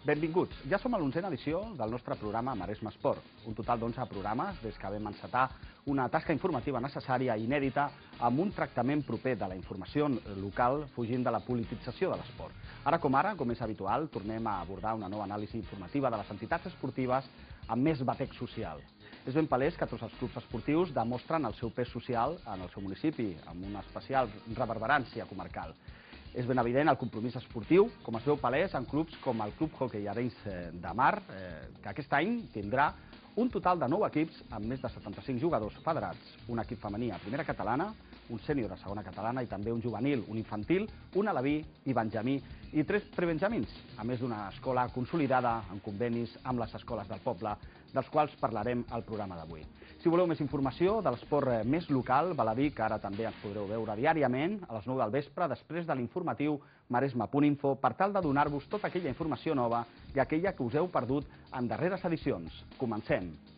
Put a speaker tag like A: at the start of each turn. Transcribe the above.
A: Benvinguts. Ja som a l'11a edició del nostre programa Maresme Esport. Un total d'11 programes des que vam encetar una tasca informativa necessària i inèdita amb un tractament proper de la informació local fugint de la politització de l'esport. Ara com és habitual, tornem a abordar una nova anàlisi informativa de les entitats esportives amb més batec social. És ben palès que tots els clubs esportius demostren el seu pes social en el seu municipi, amb una especial reverberància comarcal. És ben evident el compromís esportiu, com es veu palès en clubs com el Club Hockey Arenys de Mar, que aquest any tindrà un total de 9 equips amb més de 75 jugadors federats, un equip femení a primera catalana, un sènior a segona catalana i també un juvenil, un infantil, un aleví i benjamí i 3 prebenjamins, a més d'una escola consolidada en convenis amb les escoles del poble, dels quals parlarem al programa d'avui. Si voleu més informació de l'esport més local, val a dir que ara també ens podreu veure diàriament a les 9 del vespre després de l'informatiu maresme.info per tal de donar-vos tota aquella informació nova i aquella que us heu perdut en darreres edicions. Comencem!